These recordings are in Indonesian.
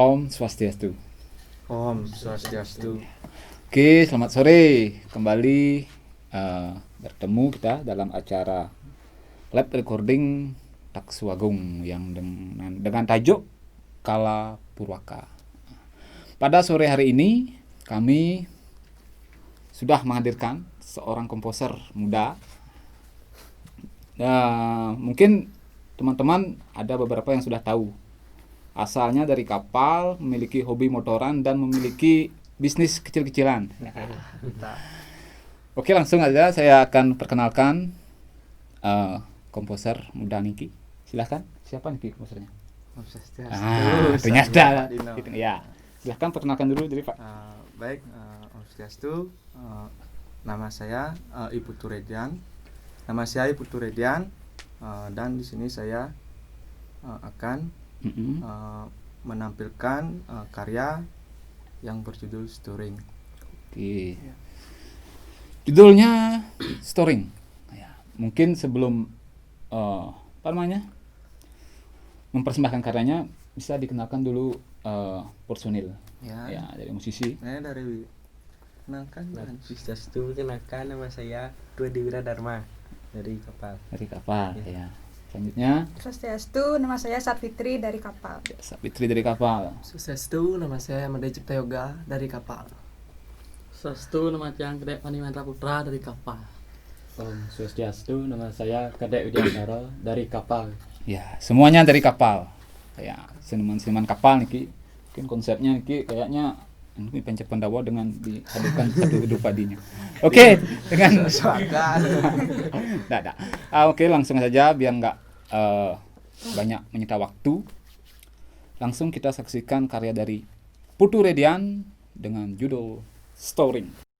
Om Swastiastu. Om Swastiastu. Oke, selamat sore. Kembali bertemu kita dalam acara live recording Taksuagung yang dengan tajuk Kala Purwaka. Pada sore hari ini kami sudah menghadirkan seorang komposer muda. Mungkin teman-teman ada beberapa yang sudah tahu. Asalnya dari kapal, memiliki hobi motoran dan memiliki bisnis kecil-kecilan. Oke, langsung aja saya akan perkenalkan komposer muda Niki. Silahkan, siapa Niki komposernya? Om Swastiastu. Ternyata. Ya, silahkan perkenalkan dulu dari Pak. Baik, Om Swastiastu. Nama saya Ibu Turedian. Dan di sini saya akan menampilkan karya yang berjudul Storing. Oke. Judulnya Storing. Ya, mungkin sebelum mempersembahkan karyanya bisa dikenalkan dulu personil. Ya, dari musisi. Dari kenalkan. Swastiastu, kenalkan nama saya Dwi Wiradharma dari kapal. Dari kapal, ya. Selanjutnya Swastiastu, nama saya Satfitri dari kapal. Satfitri dari kapal. Swastiastu, nama saya Made Cipta Yoga dari kapal. Swastiastu, nama saya Kadek Panimantra Putra dari kapal. Om Swastiastu, nama saya Kadek Widiantara dari kapal. Ya, semuanya dari kapal. Kayak seniman-seniman kapal nih, mungkin konsepnya nih kayaknya ini pencet Pandawa dengan dihadirkan satu Drupadinya. Oke, dengan Oke, langsung saja biar nggak banyak menyita waktu. Langsung kita saksikan karya dari Putu Redian dengan judul Storing.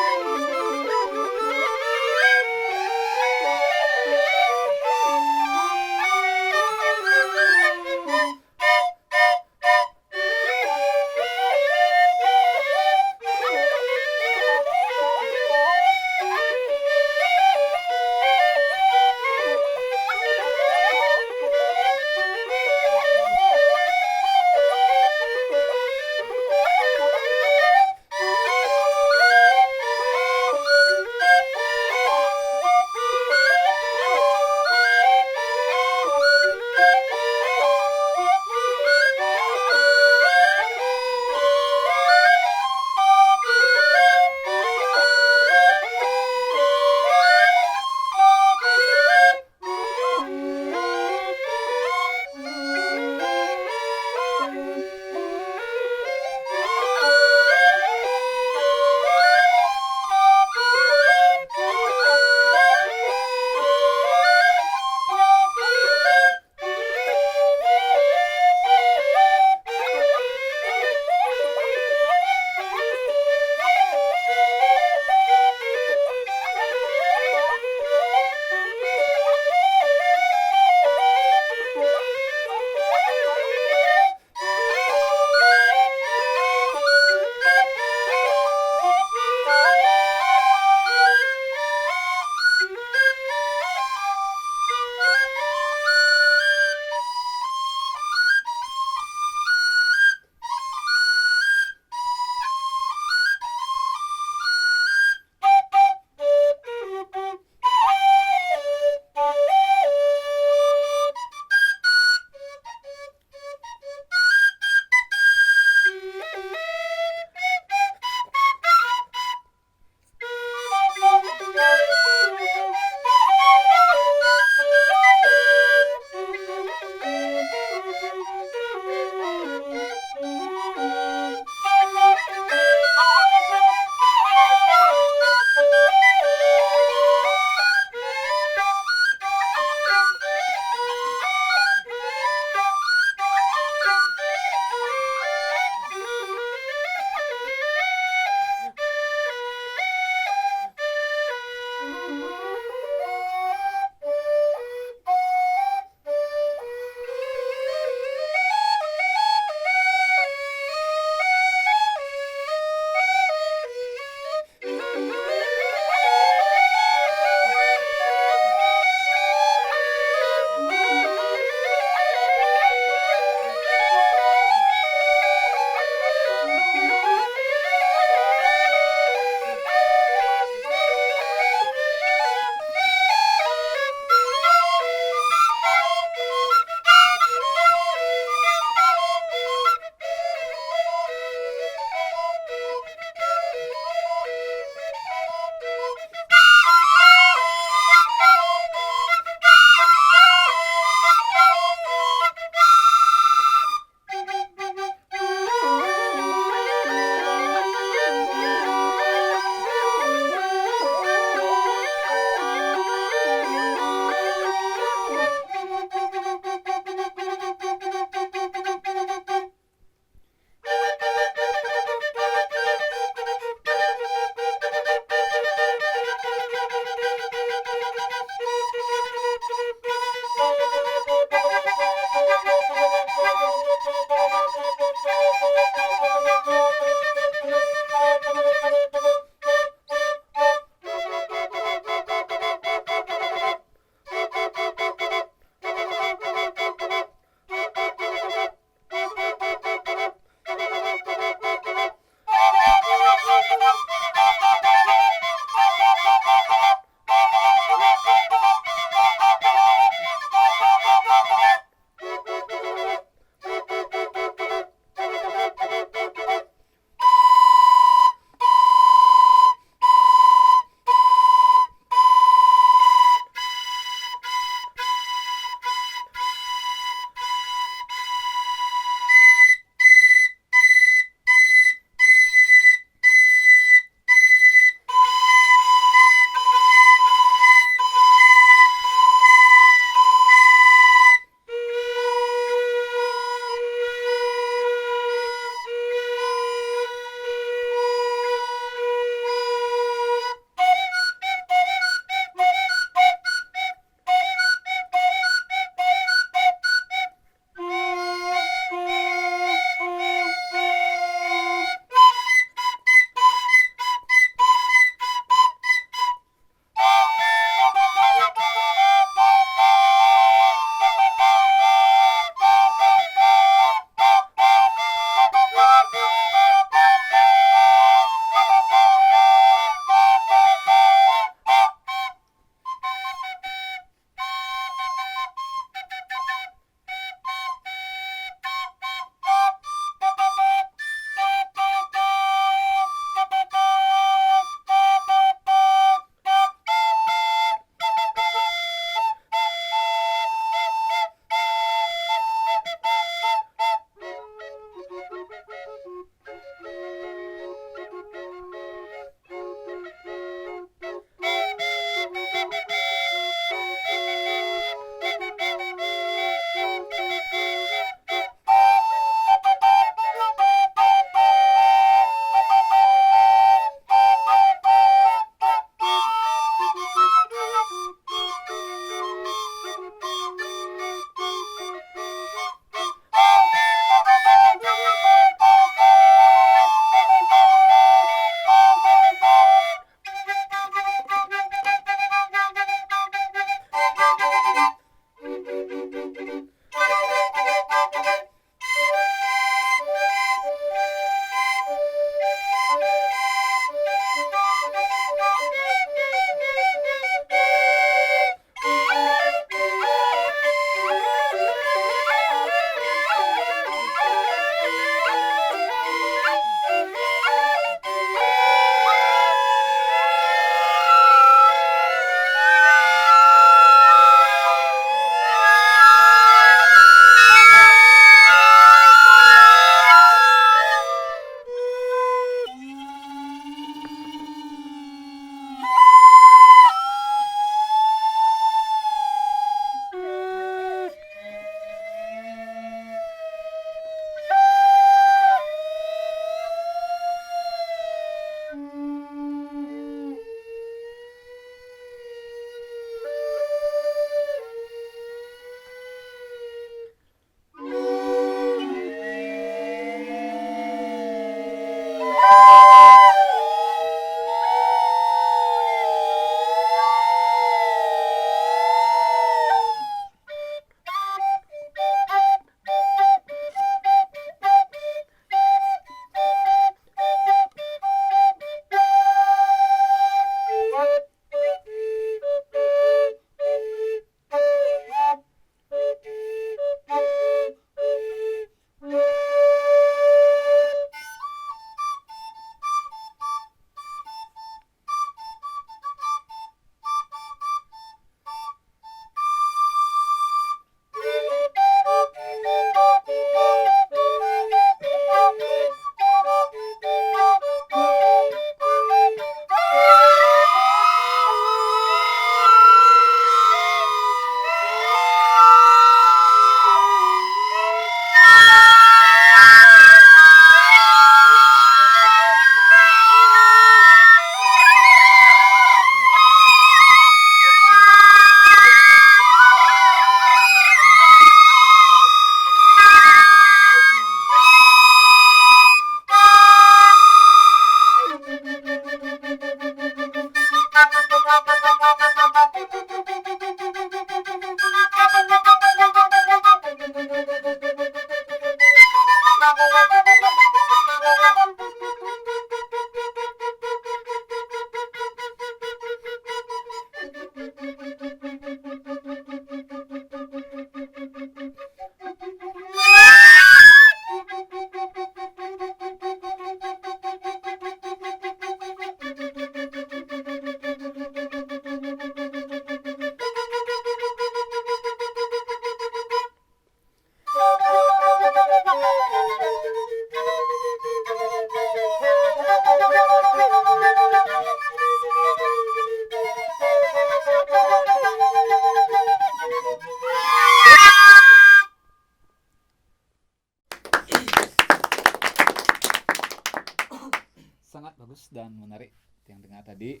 dan menarik yang dengar tadi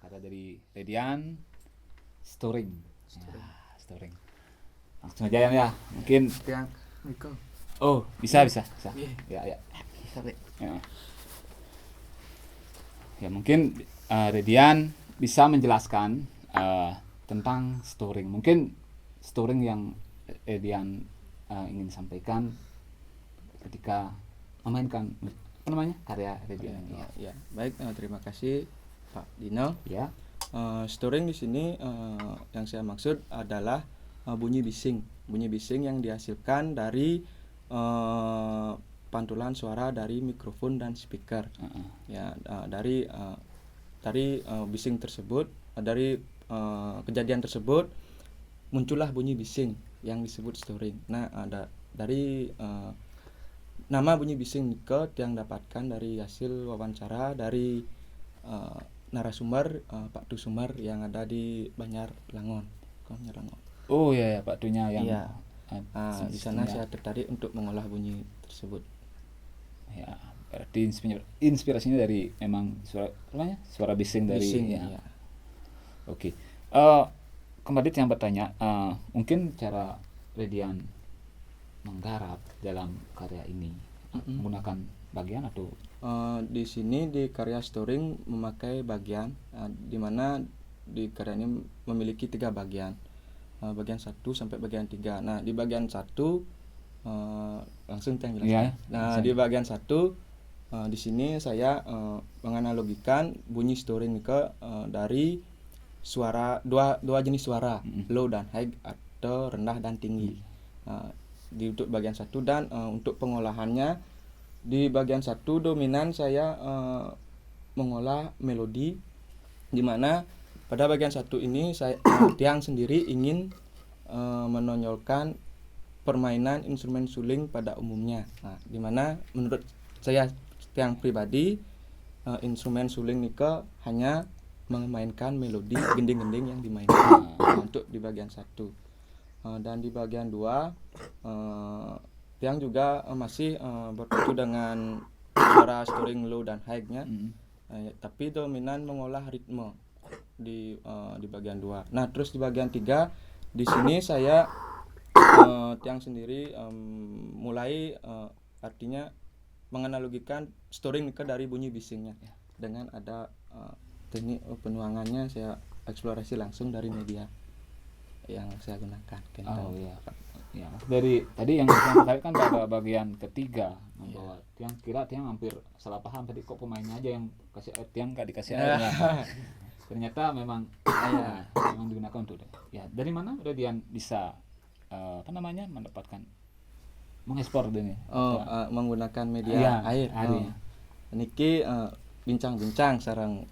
kata dari Redian storing. Ya, storing. Langsung aja ya. Mungkin Tiang Miko. oh, bisa. Iya. Ya. Tarik. Ya mungkin Redian bisa menjelaskan tentang storing. Mungkin storing yang Redian ingin sampaikan ketika memainkan karya Redian ini. Ya, baik, terima kasih Pak Dino. Ya. Storing di sini yang saya maksud adalah bunyi bising yang dihasilkan dari pantulan suara dari mikrofon dan speaker. Ya, dari bising tersebut, dari kejadian tersebut muncullah bunyi bising yang disebut storing. Nah, ada dari nama bunyi bising Nike yang dapatkan dari hasil wawancara dari narasumber Pak Du Sumar yang ada di Banjar Langon. Oh ya, Pak Dunya yang Iya. Di sana saya tertarik untuk mengolah bunyi tersebut. Ya, berarti inspirasinya dari memang suara bising dari Bising, ya. ya. Oke. Kembali yang bertanya, mungkin cara Redian menggarap dalam karya ini menggunakan bagian atau Di sini di karya storing memakai bagian di mana di karya ini memiliki 3 bagian. Bagian 1 sampai bagian 3. Nah, di bagian 1 langsung saya jelaskan. Ya, Nah, di bagian 1 di sini saya menganalogikan bunyi storing ke dari suara dua jenis suara, low dan high atau rendah dan tinggi. Di untuk bagian 1 dan untuk pengolahannya di bagian 1 dominan saya mengolah melodi, di mana pada bagian 1 ini saya Tiang sendiri ingin menonjolkan permainan instrumen suling pada umumnya. Nah, di mana menurut saya Tiang pribadi instrumen suling Nike hanya memainkan melodi gending-gending yang dimainkan untuk di bagian 1. Dan di bagian 2 Tiang juga masih berpacu dengan suara storing low dan high-nya, tapi dominan mengolah ritme di bagian 2. Nah, terus di bagian 3 di sini saya Tiang sendiri mulai artinya menganalogikan storing dari bunyi bisingnya dengan ada teknik penuangannya saya eksplorasi langsung dari media yang saya gunakan. Oh iya, ya. Dari tadi yang saya kan pada bagian ketiga membawa Tiang kira Tiang hampir salah paham tadi kok pemainnya aja yang kasih Tiang nggak dikasih airnya. Ternyata memang memang digunakan untuk ya. Dari mana Redian bisa mendapatkan mengekspor ini? Menggunakan media air. Ya. Niki bincang-bincang sareng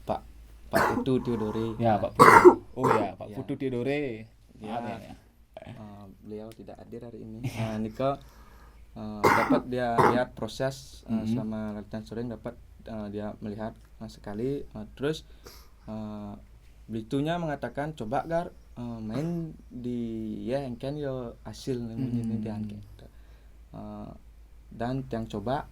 Pak Putu Theodore. Ya, Pak Putu. Oh ya, Pak Putu Theodore. Ya. Beliau tidak hadir hari ini. Niko dapat dia lihat proses selama latihan storing, dapat dia melihat sekali. Terus Blitunya mengatakan coba Gar main di yang kan yo hasil ini gitu. Dan yang coba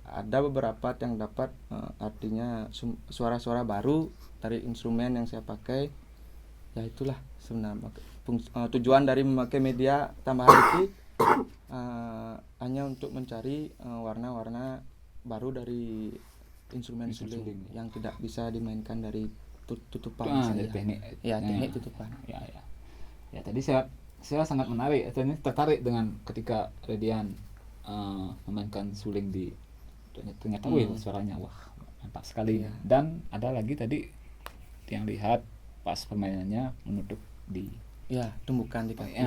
ada beberapa yang dapat artinya suara-suara baru dari instrumen yang saya pakai. Ya itulah sebenarnya tujuan dari memakai media tambahan itu hanya untuk mencari warna-warna baru dari instrumen suling yang tidak bisa dimainkan dari tutupan dari teknik. Ya, teknik tutupan. Ya tadi saya sangat menarik, tertarik dengan ketika Redian memainkan suling di ternyata suaranya wah mantap sekali. Dan ada lagi tadi yang lihat pas permainannya menutup di tumbukan di kaki.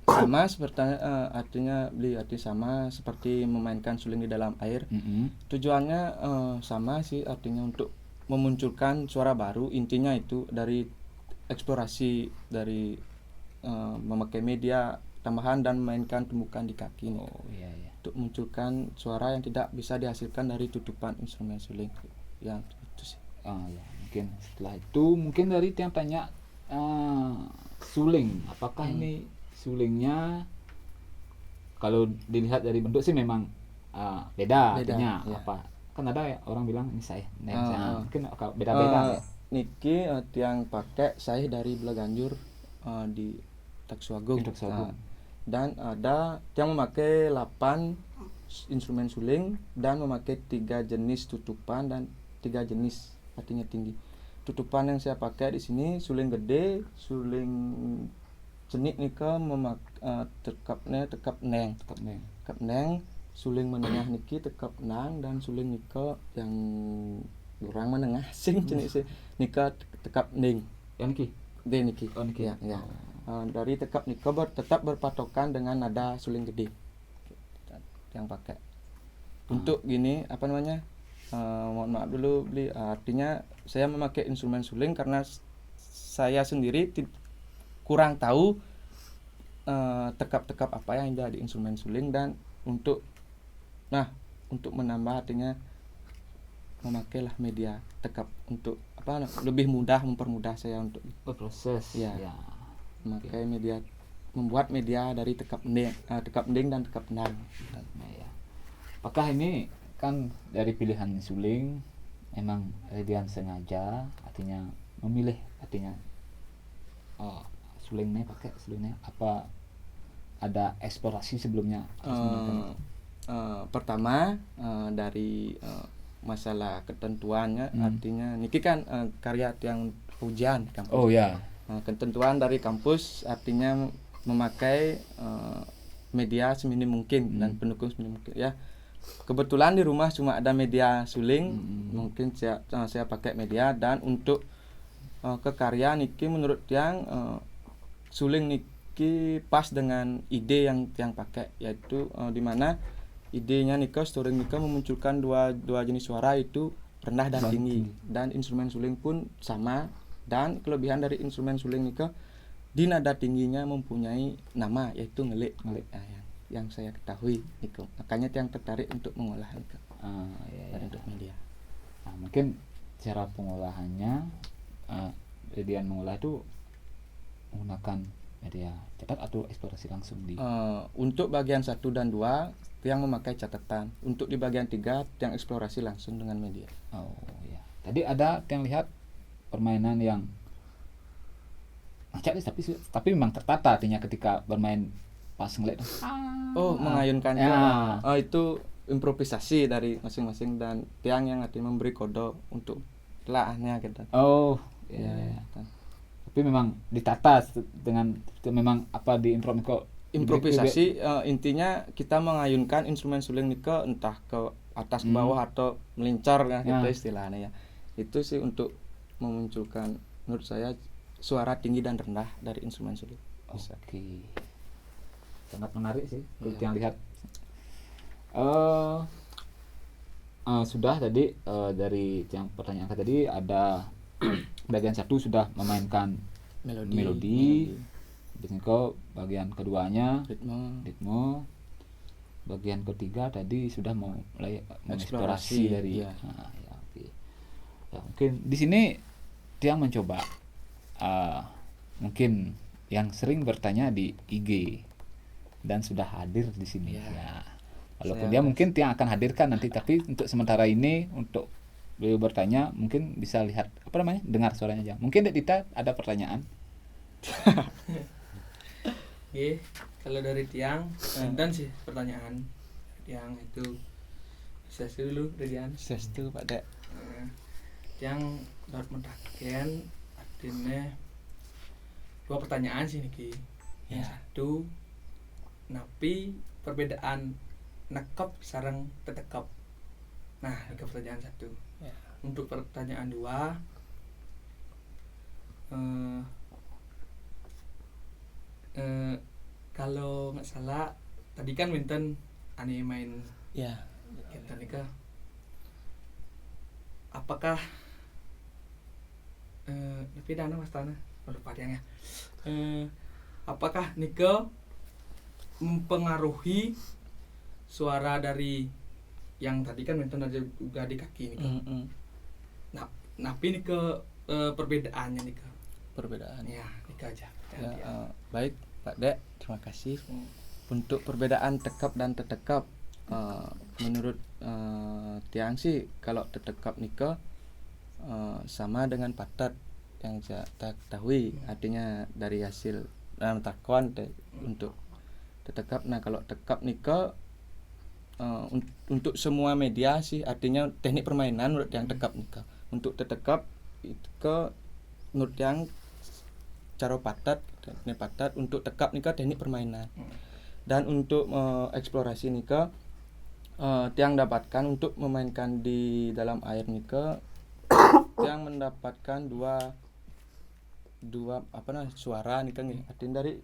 Sama seperti artinya sama seperti memainkan suling di dalam air. Tujuannya sama sih, artinya untuk memunculkan suara baru. Intinya itu dari eksplorasi dari memakai media tambahan dan memainkan tumbukan di kaki. Untuk memunculkan suara yang tidak bisa dihasilkan dari tutupan instrumen suling. Yang itu sih. Mungkin setelah itu mungkin dari yang tanya suling, apakah ini sulingnya kalau dilihat dari bentuk sih memang beda artinya apa kan ada ya orang bilang ini saya mungkin Eh, beda-beda ya. Niki tiang pakai saya dari Belaganjur di Taksuagung. Di Taksuagung. Dan ada yang memakai 8 instrumen suling dan memakai 3 jenis tutupan dan 3 jenis artinya tinggi. Tutupan yang saya pakai di sini suling gede, suling jenik nika tekap neng, suling menengah niki tekap nang, dan suling nika yang kurang menengah sing jenis nika tekap ning. Yang Niki. Oh, niki. Ya. Dari tekap nika tetap berpatokan dengan nada suling gede yang pakai. Untuk gini apa namanya? Mohon maaf dulu artinya saya memakai instrumen suling karena saya sendiri kurang tahu tekap-tekap apa yang ada di instrumen suling, dan untuk menambah artinya memakailah media tekap untuk lebih mudah, mempermudah saya untuk proses ya. Memakai media, membuat media dari tekap nding dan tekap nang. Nah, ya. Apakah ini kan dari pilihan suling memang Redian sengaja artinya memilih artinya sulingnya pakai sulingnya apa ada eksplorasi sebelumnya? Pertama dari masalah ketentuannya, artinya niki kan karya yang ujian kampus. Oh ya. Ketentuan dari kampus artinya memakai media seminim mungkin dan pendukung seminim mungkin ya. Kebetulan di rumah cuma ada media suling, mungkin saya pakai media, dan untuk ke karya niki menurut yang suling niki pas dengan ide yang pakai, yaitu di mana idenya nika storing nika memunculkan dua jenis suara, itu rendah dan tinggi, dan instrumen suling pun sama, dan kelebihan dari instrumen suling nika di nada tingginya mempunyai nama yaitu ngelik. Yang saya ketahui nika, makanya yang tertarik untuk mengolah nika untuk media. Nah, mungkin cara pengolahannya Redian mengolah itu menggunakan media cetak atau eksplorasi langsung di untuk bagian 1 dan 2 yang memakai catatan, untuk di bagian 3 yang eksplorasi langsung dengan media. Oh ya. Tadi ada yang lihat permainan yang macam tapi memang tertata artinya ketika bermain pas ngeliat mengayunkan ya. Itu improvisasi dari masing-masing, dan tiang yang artinya memberi kode untuk telaahnya gitu. Ya. Tapi memang ditata dengan memang apa di improvisasi intinya kita mengayunkan instrumen suling nika entah ke atas ke bawah atau melincar kan gitu istilahnya ya. Itu sih untuk memunculkan menurut saya suara tinggi dan rendah dari instrumen suling. Oke. Sangat menarik sih yang lihat. Sudah tadi dari yang pertanyaan tadi ada bagian 1 sudah memainkan melodi. Biasanya bagian keduanya ritme. Bagian ketiga tadi sudah mulai mengeksplorasi dari okay. Ya, mungkin di sini Tiang mencoba mungkin yang sering bertanya di IG dan sudah hadir di sini ya. Walaupun dia mungkin Tiang akan hadirkan nanti, tapi untuk sementara ini untuk beliau bertanya mungkin bisa lihat dengar suaranya aja. Mungkin Dita ada pertanyaan. Kalau dari Tiang dan sih pertanyaan Tiang itu saya dulu Redian. Sestu Pak Dek. Tiang dapat mendapatkan artinya 2 pertanyaan sih niki. Yang satu, napi perbedaan nekap sareng tetekap. Nah, ini pertanyaan 1. Untuk pertanyaan 2, kalau nggak salah tadi kan Winton main kita nikah, apakah tapi dana mas tanah lupa dia apakah nikah mempengaruhi suara dari yang tadi kan Winton ada juga di kaki nikah. Tapi nikah perbedaannya nikah perbedaan ya nikah aja baik Pak Dek, terima kasih. Untuk perbedaan tekap dan tetekap menurut tiang sih kalau tetekap nikah sama dengan patat yang saya ketahui, artinya dari hasil dalam takon untuk tetekap. Nah kalau tekap nikah untuk semua media sih artinya teknik permainan menurut yang tekap nikah. Untuk tetekap itu ke menurut yang cara patat, teknik patat. Untuk tekap nikah teknik permainan. Dan untuk eksplorasi nikah tiang dapatkan untuk memainkan di dalam air nikah tiang mendapatkan dua suara nikah nih. Artinya dari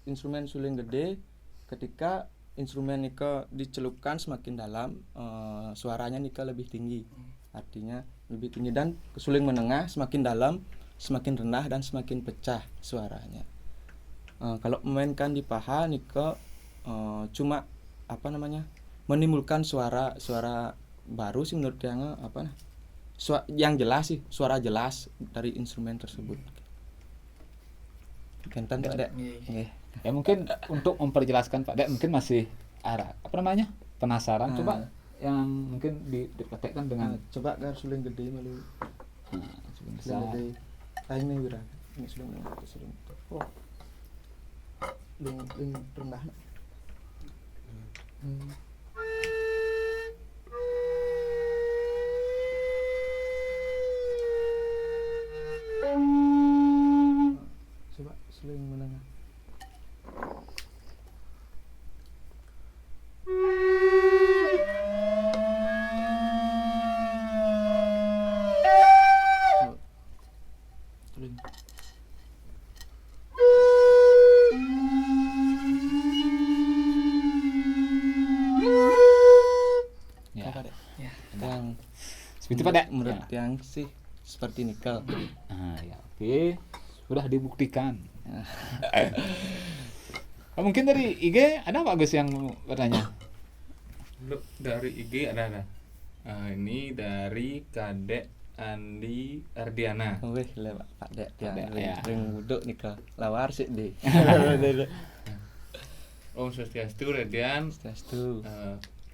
instrumen suling gede, ketika instrumen nikah dicelupkan semakin dalam suaranya nikah lebih tinggi. Artinya lebih tinggi, dan suling menengah semakin dalam semakin rendah dan semakin pecah suaranya. Kalau memainkan di paha nikah cuma menimbulkan suara baru sih menurut yang yang jelas sih, suara jelas dari instrumen tersebut. Kentan Pak Dek. Nggih. Ya mungkin untuk memperjelaskan Pak Dek mungkin masih penasaran. Coba yang mungkin dipraktekkan dengan Coba gar suling gede malu. suling Suling besar. gede. Lain nih wira. Ini suling suling. Oh. Ling rendah. Coba suling menengah. Suling. Ya. Apa Dek? Ya. Yang Seperti Pak Dek. menurut Ya. yang sih seperti nikel. Ya oke, sudah dibuktikan. Mungkin dari IG ada Pak Gus yang mau bertanya? Lu dari IG ada. Ini dari Kadek Andi Ardiana. Wih, lewat Pak Dek yang Dek, ya. ring buduk nikel. Lawar sih deh. Om Swastiastu Radian. Swastiastu.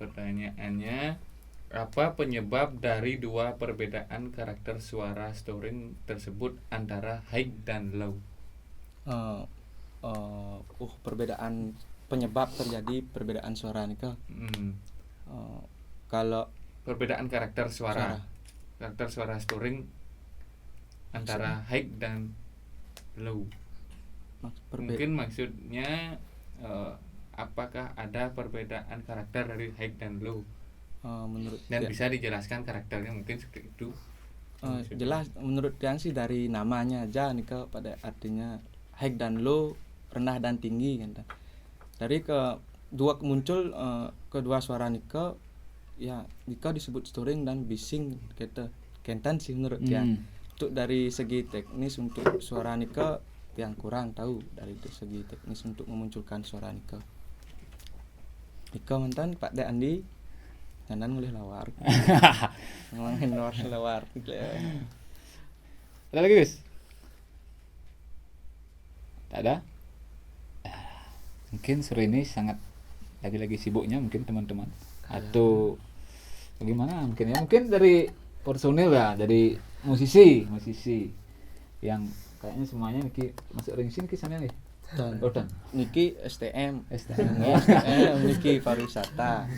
Pertanyaannya, apa penyebab dari dua perbedaan karakter suara storing tersebut antara high dan low? Perbedaan penyebab terjadi perbedaan suara nikel. Kalau Perbedaan karakter suara. Karakter suara storing antara high dan low. Mungkin maksudnya apakah ada perbedaan karakter dari high dan low? menurut Dan dia- bisa dijelaskan karakternya mungkin seperti itu. jelas menurut yang sih dari namanya aja nikel pada artinya high dan low, rendah dan tinggi kan. Dari kedua suara nikel ya nikel disebut storing dan bising kita kentan sih menurut yang untuk dari segi teknis untuk suara nikel yang kurang tahu dari itu segi teknis untuk memunculkan suara nikel mantan Pak Dek Andi kanan mulai lawar memang lawar Ada lagi Gus? Tak ada? Mungkin sore ini sangat lagi-lagi sibuknya mungkin teman-teman. Atau bagaimana mungkin ya? Mungkin dari personil ya, dari musisi yang kayaknya semuanya Niki masuk ring sini kisahnya nih. Dan Niki STM Niki pariwisata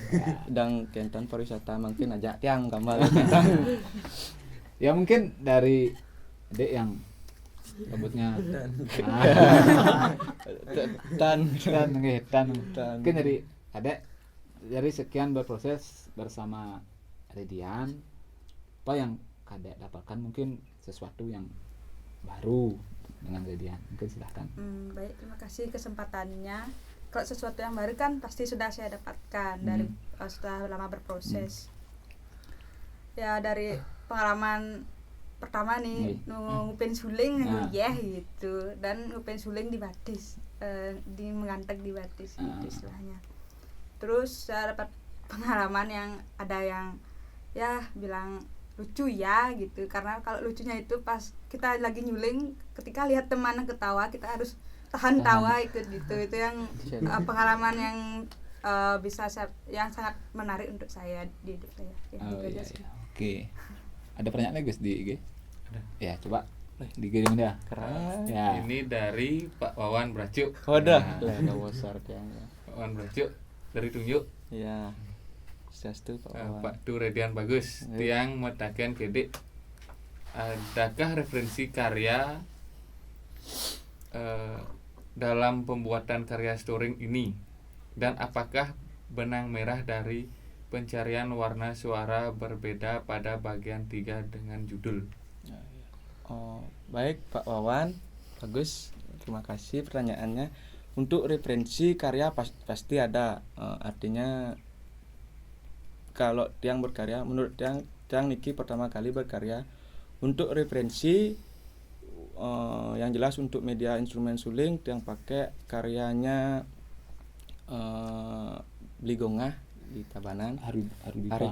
dan kentan pariwisata mungkin ajak tiang gambar ya mungkin dari Dek yang rambutnya dan mungkin dari Adek dari sekian berproses bersama Redian, apa yang Kadek dapatkan mungkin sesuatu yang baru dengan Redian, mungkin silahkan. Baik, terima kasih kesempatannya. Kalau sesuatu yang baru kan pasti sudah saya dapatkan dari setelah lama berproses. Ya dari pengalaman pertama nih ngupin suling gitu, dan ngupin suling di batis, di mengantek di batis gitu istilahnya. Terus saya dapat pengalaman yang ada yang ya bilang lucu ya gitu, karena kalau lucunya itu pas kita lagi nyuling, ketika lihat teman yang ketawa kita harus tahan tawa ikut gitu. Itu yang pengalaman yang bisa yang sangat menarik untuk saya di hidup saya. Ya, Oh, gitu iya, aja sih. iya. Oke. Ada pertanyaan lagi Gus di IG? Ada. Ya, coba dikirim dah. Keren. Ya. Ini dari Pak Wawan Bracuk. Wadah, Nah, lah enggak bosar tiangnya. Pak Wawan Bracuk dari Tunjuk. Ya. Swastiastu Pak Wawan. Pak Du Redian Bagus. Iya. Tiang metaken kedik. Adakah referensi karya dalam pembuatan karya storing ini, dan apakah benang merah dari pencarian warna suara berbeda pada bagian 3 dengan judul? Oh, baik Pak Wawan, bagus, terima kasih pertanyaannya. Untuk referensi karya pasti ada, artinya kalau Tiang berkarya, menurut Tiang Niki pertama kali berkarya. Untuk referensi yang jelas untuk media instrumen suling Tiang pakai karyanya Bligongah di Tabanan, Arif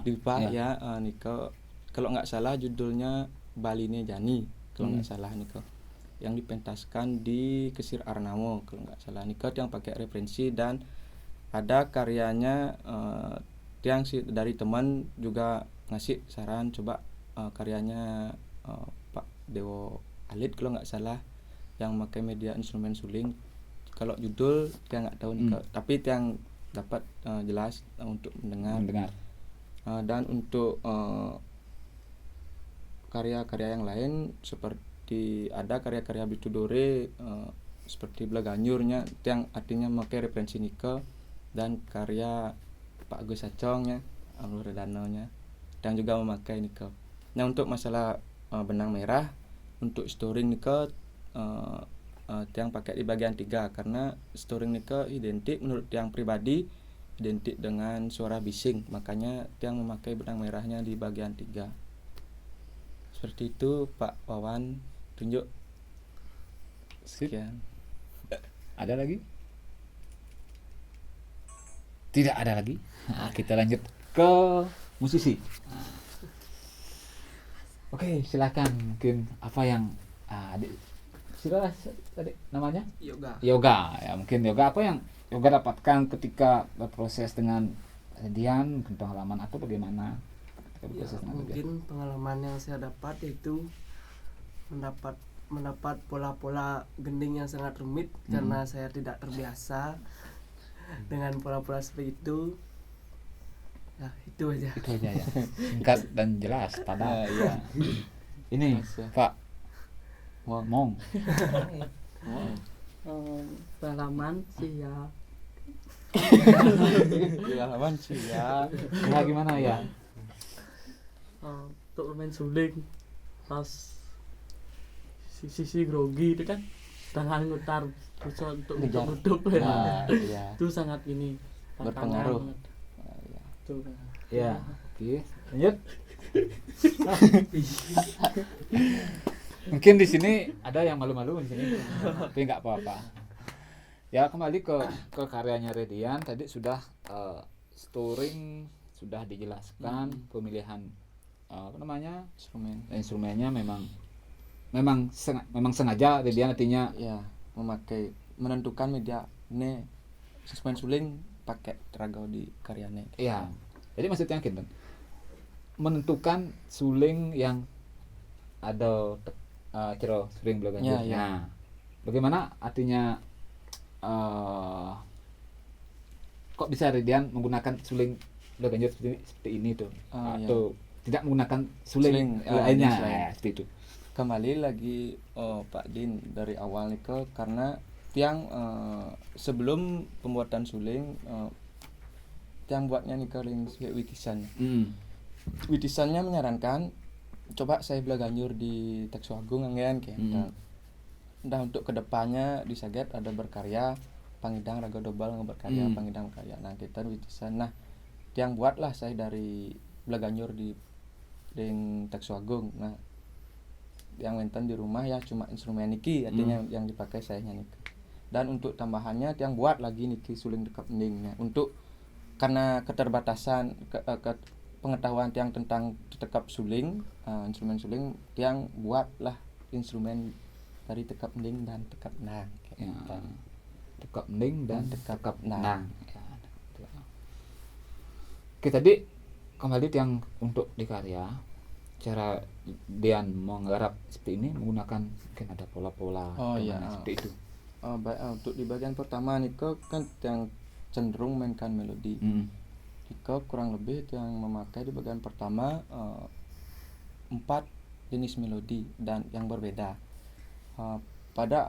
Dipa ya, Niko kalau nggak salah judulnya Baline Jani kalau nggak salah Niko, yang dipentaskan di Kesir Arnamo kalau nggak salah Niko yang pakai referensi. Dan ada karyanya yang dari teman juga ngasih saran coba karyanya Pak Dewo Alit kalau nggak salah yang pakai media instrumen suling. Kalau judul Tiang nggak tahu Niko, tapi Tiang dapat jelas untuk mendengar. Dan untuk karya-karya yang lain seperti ada karya-karya Bitudore seperti Blaganyurnya yang artinya memakai referensi Niko, dan karya Pak Agus Sacongnya Alur Redanonya dan juga memakai Niko. Nah untuk masalah benang merah untuk storing Niko Tiang pakai di bagian 3 karena storing Niko identik menurut Tiang pribadi identik dengan suara bising, makanya Tiang memakai benang merahnya di bagian 3. Seperti itu Pak Wawan, tunjuk. Sekian. Ada lagi? Tidak ada lagi. Nah, kita lanjut ke musisi. Oke, silakan. Mungkin apa yang silakan tadi namanya? Yoga. Ya, mungkin yoga apa yang yoga dapatkan ketika berproses dengan Dian, mungkin pengalaman atau bagaimana? Ya, Berproses dengan Dian. mungkin pengalaman yang saya dapat itu mendapat pola-pola gending yang sangat rumit karena saya tidak terbiasa dengan pola-pola seperti itu. Nah, itu aja. Itu aja ya. Singkat dan jelas, padat. Ya. Ini Pak Mong. Pengalaman sih ya Pengalaman sih ya. Nah, gimana ya? untuk bermain suling pas sisi grogi itu kan tangan ngutar susah untuk Ngejar. duduk Nah, ya. iya. Itu sangat ini Berpengaruh. tantangan. Tuh. Ya, oke. Lanjut. Mungkin di sini ada yang malu-malu di sini, tapi nggak apa-apa. Ya kembali ke karyanya Redian tadi sudah storing sudah dijelaskan, pemilihan apa namanya instrumennya memang sengaja Redian artinya Ya, memakai menentukan media ne instrumen suling pakai teragau di karyanya. ya. Jadi maksudnya gitu menentukan suling yang ada cero suling Blaganyur. Ya, ya. Nah, bagaimana artinya kok bisa Redian menggunakan suling Blaganyur seperti ini tuh atau tidak menggunakan suling lainnya jenis lain. seperti itu. Kembali lagi Pak Din dari awal nih karena Tiang sebelum pembuatan suling Tiang buatnya nih witisan. Witisannya menyarankan coba saya Blaganyur di Tekso Agung angin kayak. Nah untuk kedepannya di Saget ada berkarya Pangidang Raga Dobal berkarya Pangidang berkarya. Nah kita witisan. Nah Tiang buatlah saya dari Blaganyur di Tekso Agung. Nah yang wenten di rumah ya cuma instrumen niki artinya yang dipakai saya niki. Dan untuk tambahannya Tiang buat lagi niki suling dekap mendingnya untuk karena keterbatasan pengetahuan Tiang tentang tekap suling instrumen suling Tiang buatlah instrumen dari tekap mending dan tekap nang Ya. Tekap mending dan tekap nang. Ya. Oke, tadi kembali yang untuk di karya, cara Dian menggarap seperti ini menggunakan mungkin ada pola-pola Oh, atau iya. mana seperti itu. Untuk di bagian pertama Niko kan yang cenderung mainkan melodi. Niko kurang lebih yang memakai di bagian pertama 4 jenis melodi dan yang berbeda. Pada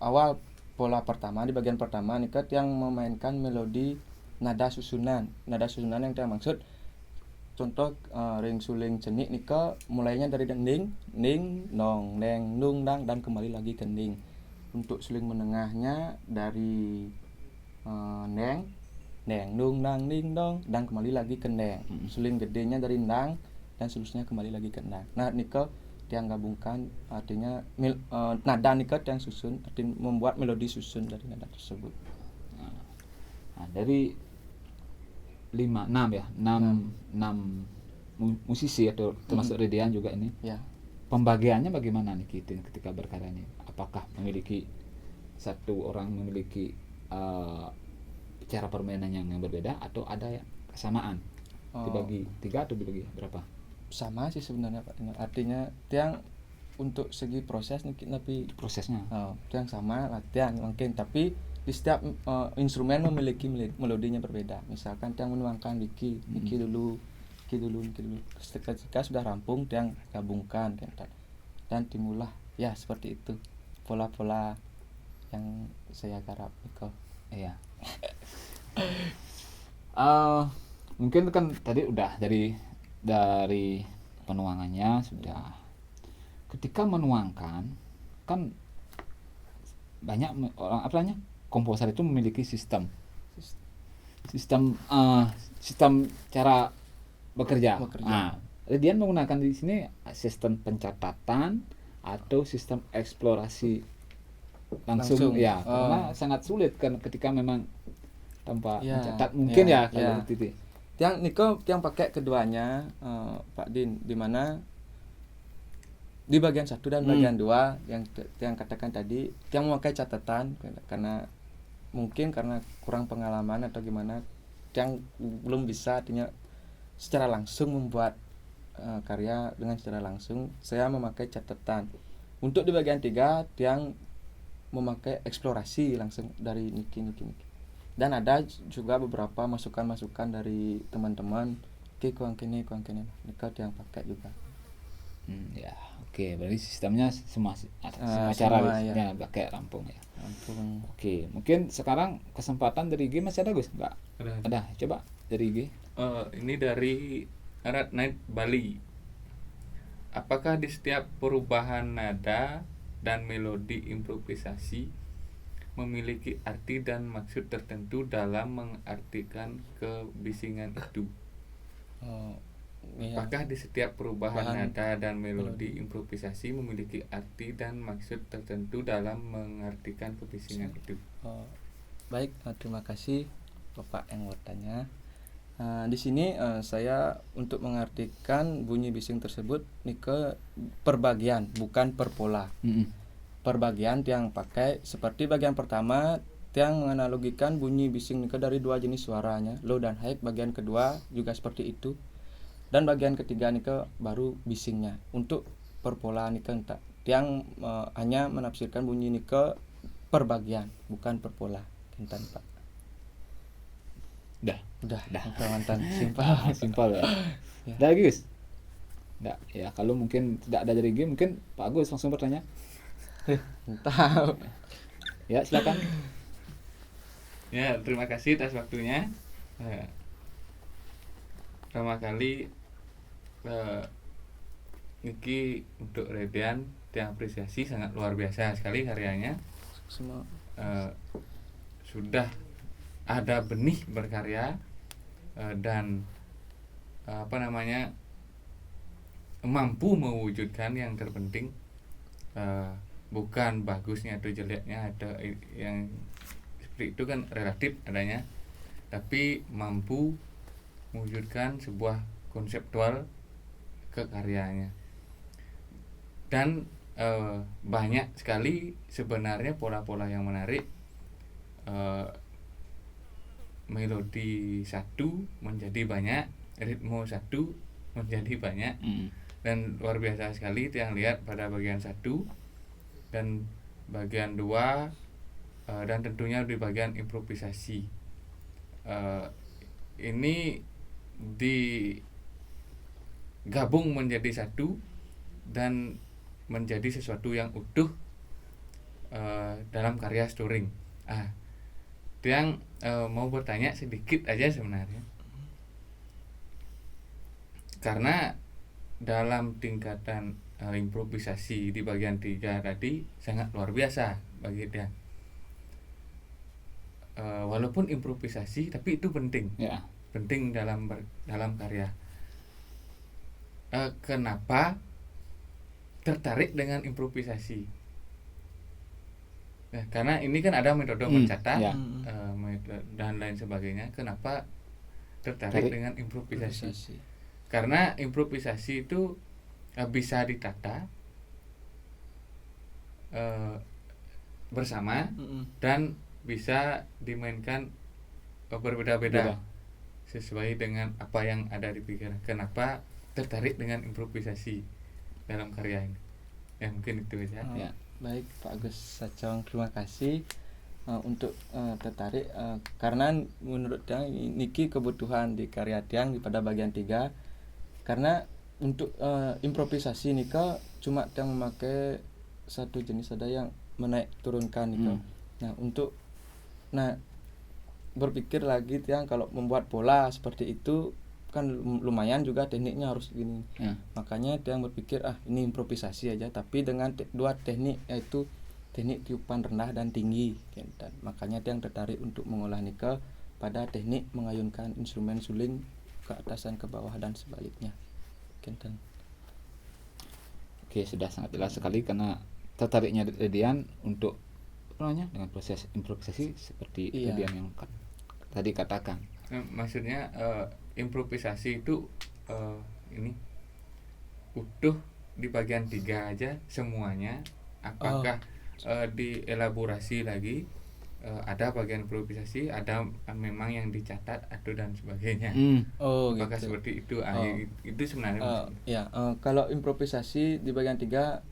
awal pola pertama di bagian pertama Niko yang memainkan melodi nada susunan. Nada susunan yang saya maksud contoh ring suling cenik Niko mulainya dari ning, ning, nong, neng, nung, dang dan kembali lagi ke ning. Untuk suling menengahnya dari neng, neng, nung, nang, ning, dong dan kembali lagi ke neng. Suling gedenya dari nang dan seterusnya kembali lagi ke nang. Nah, Niko yang gabungkan artinya nada Niko yang susun, artinya membuat melodi susun dari nada tersebut. Nah, dari 6 ya, 6 musisi atau termasuk Redian juga ini. Ya. Pembagiannya bagaimana nih ketika berkarya ini? Apakah memiliki satu orang memiliki cara permainan yang berbeda atau ada kesamaan? Dibagi 3 atau dibagi berapa? Sama sih sebenarnya Pak. Artinya yang untuk segi proses tapi Prosesnya. yang sama latihan mungkin tapi di setiap instrumen memiliki melodinya berbeda. Misalkan yang menuangkan Diki dulu. Ketika sudah rampung yang gabungkan dan timbullah ya seperti itu pola-pola yang saya garap Niko. Iya. Mungkin kan tadi udah dari penuangannya sudah. Ketika menuangkan kan banyak orang komposer itu memiliki sistem cara bekerja. Nah, Dian menggunakan di sini sistem pencatatan atau sistem eksplorasi langsung. Ya, karena sangat sulit kan ketika memang tanpa mencatat mungkin kalau itu. Yang Niko yang pakai keduanya Pak Din, di mana di bagian 1 dan bagian 2 yang katakan tadi yang memakai catatan karena mungkin karena kurang pengalaman atau gimana yang belum bisa artinya secara langsung membuat karya dengan secara langsung, saya memakai catatan. Untuk di bagian 3 yang memakai eksplorasi langsung dari Niki. Dan ada juga beberapa masukan-masukan dari teman-teman kurang kini Niko yang pakai juga. Ya, oke. Berarti sistemnya semua cara ya pakai rampung ya. Oke, mungkin sekarang kesempatan dari G masih ada Gus? Enggak? Ada. Coba dari G. Ini dari Rat Night Bali. Apakah di setiap perubahan nada dan melodi improvisasi memiliki arti dan maksud tertentu dalam mengartikan kebisingan itu? Apakah di setiap perubahan nada dan melodi improvisasi memiliki arti dan maksud tertentu dalam mengartikan kebisingan itu? Baik, terima kasih Bapak yang bertanya. Di sini saya untuk mengartikan bunyi bising tersebut ke perbagian bukan per pola. Perbagian yang pakai seperti bagian pertama yang menganalogikan bunyi bising dari 2 jenis suaranya, low dan high. Bagian kedua juga seperti itu. Dan bagian ketiga baru bisingnya. Untuk per pola yang hanya menafsirkan bunyi perbagian bukan per pola. Kintan Pak. Udah. Mantan Simpel ya. Ada lagi Gus? Enggak. Ya, kalau mungkin tidak ada dari G, mungkin Pak Agus langsung bertanya. Tahu. Ya, silakan. Ya, terima kasih atas waktunya. Pertama kali Niki untuk Redian diapresiasi sangat luar biasa sekali karyanya. Sudah ada benih berkarya dan mampu mewujudkan yang terpenting bukan bagusnya atau jeleknya atau yang seperti itu kan relatif adanya, tapi mampu mewujudkan sebuah konseptual ke karyanya. Dan banyak sekali sebenarnya pola-pola yang menarik melodi satu menjadi banyak, ritme satu menjadi banyak, dan luar biasa sekali itu yang lihat pada bagian satu dan bagian 2, dan tentunya di bagian improvisasi. Ini digabung menjadi satu dan menjadi sesuatu yang utuh dalam karya Storing. Yang mau bertanya sedikit aja sebenarnya, karena dalam tingkatan improvisasi di bagian 3 tadi sangat luar biasa bagi dia. Walaupun improvisasi tapi itu penting, penting dalam karya. Kenapa tertarik dengan improvisasi? Karena ini kan ada metode mencatat, metode dan lain sebagainya. Kenapa tertarik dengan improvisasi? Karena improvisasi itu bisa ditata bersama dan bisa dimainkan berbeda-beda sesuai dengan apa yang ada di pikiran. Kenapa tertarik dengan improvisasi dalam karya ini? Ya mungkin itu aja. Baik Pak Agus Sacong, terima kasih untuk tertarik karena menurut Tiang niki kebutuhan di karya Tiang pada bagian 3, karena untuk improvisasi nika cuma Tiang memakai satu jenis ada yang menaik turunkan nika. Nah berpikir lagi Tiang kalau membuat pola seperti itu kan lumayan juga tekniknya harus gini. Makanya Tiang berpikir ini improvisasi aja tapi dengan 2 teknik, yaitu teknik tiupan rendah dan tinggi. Dan makanya Tiang tertarik untuk mengolah nika pada teknik mengayunkan instrumen suling ke atas dan ke bawah dan sebaliknya. Oke, sudah sangat jelas sekali karena tertariknya Redian untuk dengan proses improvisasi seperti Redian yang tadi katakan. Maksudnya improvisasi itu ini utuh di bagian 3 aja semuanya, apakah dielaborasi lagi, ada bagian improvisasi, ada memang yang dicatat atau dan sebagainya. Apakah gitu. seperti itu? Itu sebenarnya kalau improvisasi di bagian 3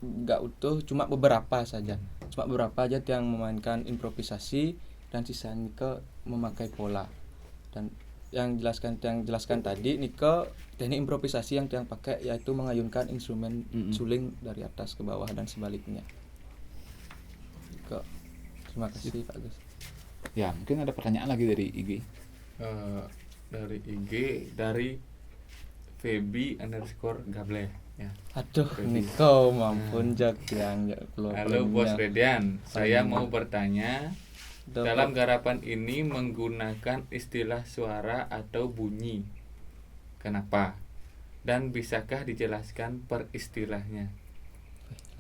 nggak utuh, cuma beberapa saja, cuma beberapa aja yang memainkan improvisasi dan sisanya ke memakai pola. Dan yang jelaskan tadi nika teknik improvisasi yang Tiang pakai yaitu mengayunkan instrumen suling dari atas ke bawah dan sebaliknya. Terima kasih Pak Gus. Ya, mungkin ada pertanyaan lagi dari IG. Dari IG dari Febi_Gable ya. Aduh, Niko mampun jak yang keluar. Halo Bos Redian, saya mau bertanya, dalam garapan ini menggunakan istilah suara atau bunyi. Kenapa? Dan bisakah dijelaskan per istilahnya?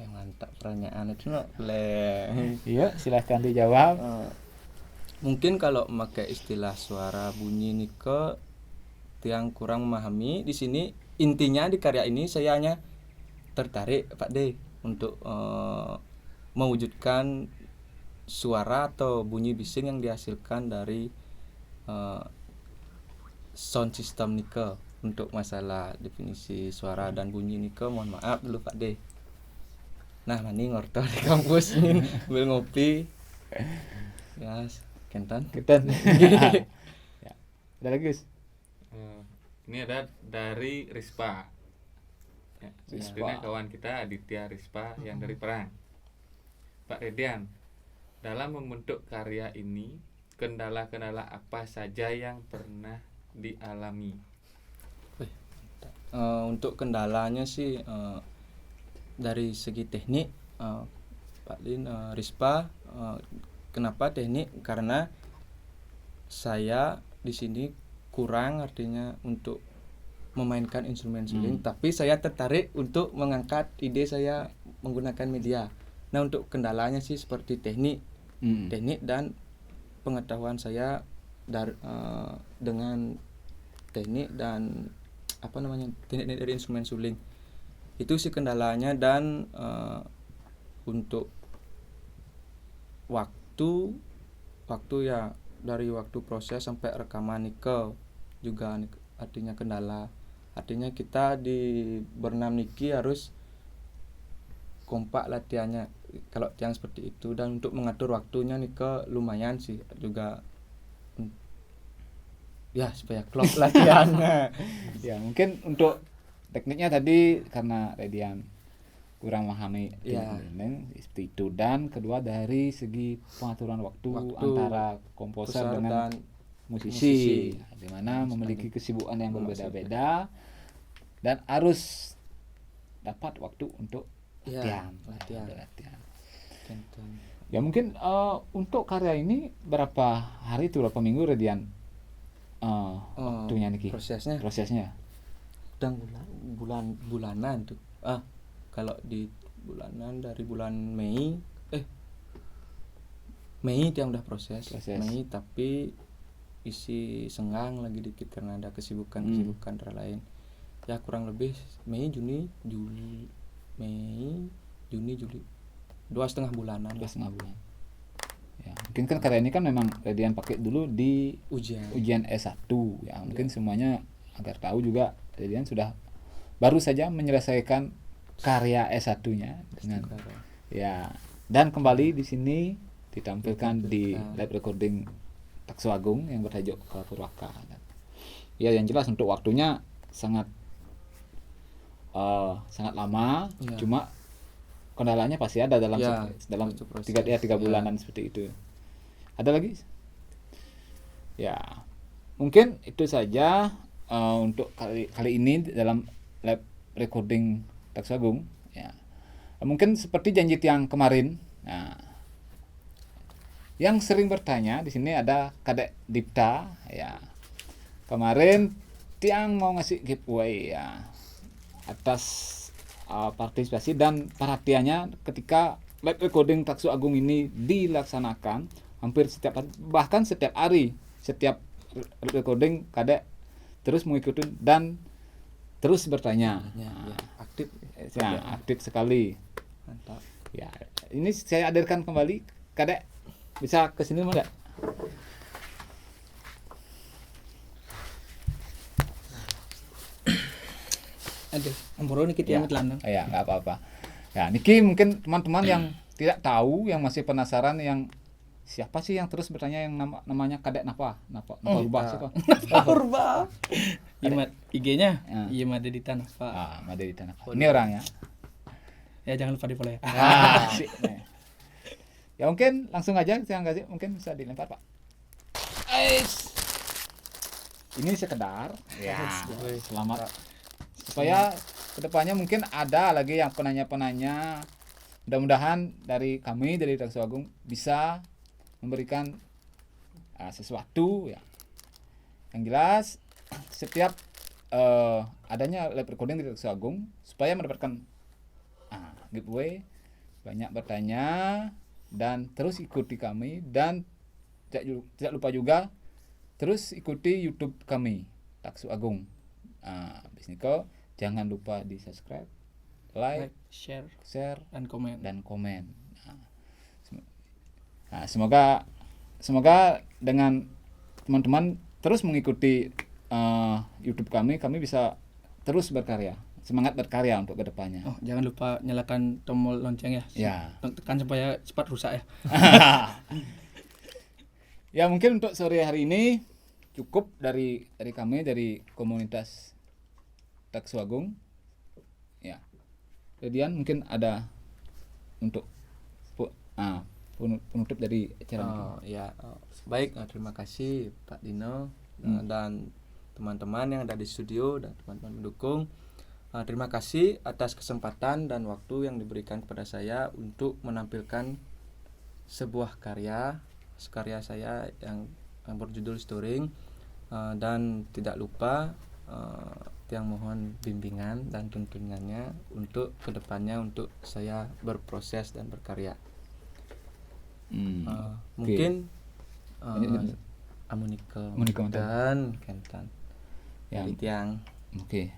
Mantap pertanyaan itu Iya, silahkan dijawab. Mungkin kalau memakai istilah suara bunyi Niko Tiang kurang memahami. Di sini intinya di karya ini saya hanya tertarik Pak D untuk mewujudkan suara atau bunyi bising yang dihasilkan dari sound system Nika. Untuk masalah definisi suara dan bunyi Nika mohon maaf dulu Pak D. Nah mani ngortor di kampus ini sambil ngopi ya kentan Ya. Ada lagi Gus? Ini ada dari Rispa ya, sebenarnya kawan kita Aditya Rispa yang dari Perang. Pak Redian, dalam membentuk karya ini kendala-kendala apa saja yang pernah dialami? Untuk kendalanya sih dari segi teknik Pak Lin, Rispa, kenapa teknik? Karena saya di sini kurang artinya untuk memainkan instrumen suling, tapi saya tertarik untuk mengangkat ide saya menggunakan media. Nah untuk kendalanya sih seperti teknik dan pengetahuan saya dengan teknik dan teknik dari instrumen suling. Itu sih kendalanya. Dan untuk waktu ya dari waktu proses sampai rekaman nike juga artinya kendala. Artinya kita di berenam niki harus kompak latihannya kalau yang seperti itu, dan untuk mengatur waktunya nike lumayan sih juga ya supaya klop latihannya. Ya mungkin untuk tekniknya tadi karena Redian kurang memahami Ya. seperti itu, dan kedua dari segi pengaturan waktu antara komposer Besar dengan dan musisi, di mana memiliki kesibukan yang berbeda-beda dan harus dapat waktu untuk ya, latihan. latihan. Ya mungkin untuk karya ini berapa hari itu, berapa minggu Redian waktunya Niki? Prosesnya. Sedang bulanan tuh. Kalau di bulanan dari bulan Mei yang udah proses. Mei, tapi isi senggang lagi dikit karena ada kesibukan antara lain. Ya kurang lebih Mei, Juni, Juli, 2,5 bulanan. 2,5 bulan. Ya, mungkin kan karya ini kan memang Redian pakai dulu di ujian S1 ya. Mungkin semuanya agar tahu juga Redian sudah baru saja menyelesaikan karya S1-nya dengan ya, dan kembali di sini ditampilkan di live recording Taksu Agung yang bertajuk Purwaka. Ya yang jelas untuk waktunya sangat lama, cuma kendalanya pasti ada dalam dalam 3 bulanan seperti itu. Ada lagi? Ya mungkin itu saja untuk kali ini dalam live recording Taksu Agung ya. Mungkin seperti janji yang kemarin. Nah, yang sering bertanya di sini ada Kadek Dipta ya. Kemarin Tiang mau ngasih giveaway ya atas partisipasi dan perhatiannya ketika live recording Taksu Agung ini dilaksanakan hampir setiap hari, bahkan setiap hari, setiap recording Kadek terus mengikuti dan terus bertanya. Aktif sekali. Mantap. Ya, ini saya hadirkan kembali Kadek, bisa ke sini enggak? Aduh, omboro niki tiang telanang. Ya, enggak apa-apa. Ya, niki mungkin teman-teman yang tidak tahu, yang masih penasaran, yang siapa sih yang terus bertanya yang namanya Kadek Napa Rubah siapa? Purba. Imat IG-nya Madedita Nafa. Madedita Nafa. Ini orangnya. Ya jangan lupa di-follow ya. Ya mungkin langsung aja saya kasih, mungkin bisa dilempar Pak. Ini sekedar ya selamat supaya kedepannya mungkin ada lagi yang penanya-penanya. Mudah-mudahan dari kami dari Taksu Agung bisa memberikan sesuatu ya. Yang jelas setiap adanya live recording di Taksu Agung supaya mendapatkan giveaway, banyak bertanya dan terus ikuti kami, dan tidak lupa juga terus ikuti YouTube kami Taksu Agung. Bisniko jangan lupa di subscribe, like, share dan komen. Nah, semoga dengan teman-teman terus mengikuti YouTube kami bisa terus berkarya, semangat berkarya untuk kedepannya. Oh, jangan lupa nyalakan tombol lonceng ya. Ya. Tekan supaya cepat rusak ya. Ya mungkin untuk sore hari ini cukup dari kami dari komunitas Taksu Agung. Ya. Kemudian mungkin ada untuk penutup dari acara ini. Baik, terima kasih Pak Dino dan teman-teman yang ada di studio dan teman-teman pendukung. Terima kasih atas kesempatan dan waktu yang diberikan kepada saya untuk menampilkan sebuah karya saya yang berjudul Storing, dan tidak lupa yang mohon bimbingan dan tuntunannya untuk kedepannya untuk saya berproses dan berkarya. Mungkin Amuniko dan Kentan ya. Tiang. Oke.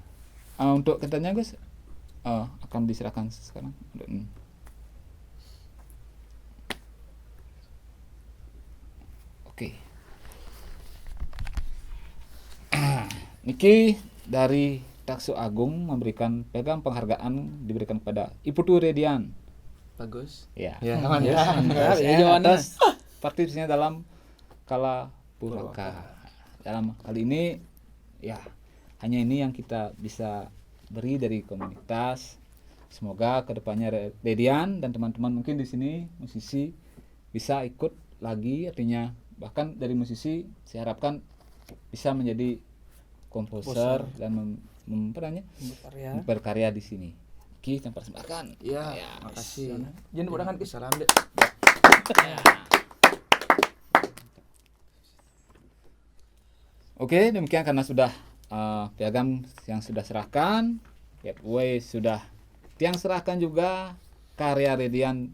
Untuk Kentannya guys akan diserahkan sekarang. Oke. Niki dari Taksu Agung memberikan piagam penghargaan diberikan kepada Iputu Redian. Bagus. Ya. Ya, mantap. Atas partisipasinya dalam Kala Purwaka. Dalam hal ini ya hanya ini yang kita bisa beri dari komunitas. Semoga kedepannya Redian dan teman-teman mungkin di sini musisi bisa ikut lagi, artinya bahkan dari musisi saya harapkan bisa menjadi komposer dan berkarya di sini. Kita persembahkan. Ya, makasih. Jangan mudahkan ke salam deh. Oke, demikian karena sudah piagam yang sudah serahkan, giveaway sudah tiang serahkan juga, karya Redian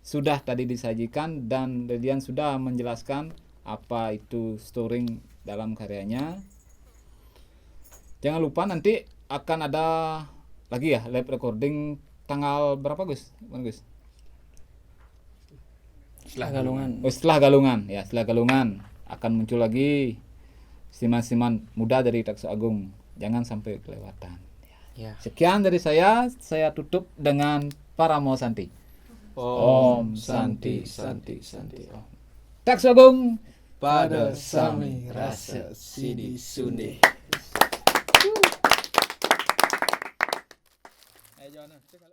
sudah tadi disajikan dan Redian sudah menjelaskan apa itu storing dalam karyanya. Jangan lupa nanti akan ada lagi ya live recording tanggal berapa Gus? Gus? Setelah galungan. Oh, setelah Galungan ya, setelah Galungan akan muncul lagi seniman-seniman muda dari Taksu Agung. Jangan sampai kelewatan. Ya. Sekian dari saya tutup dengan Paramo Santi. Om Santi Santi Santi Om. Taksu Agung Pada sami rasa sidi sunde.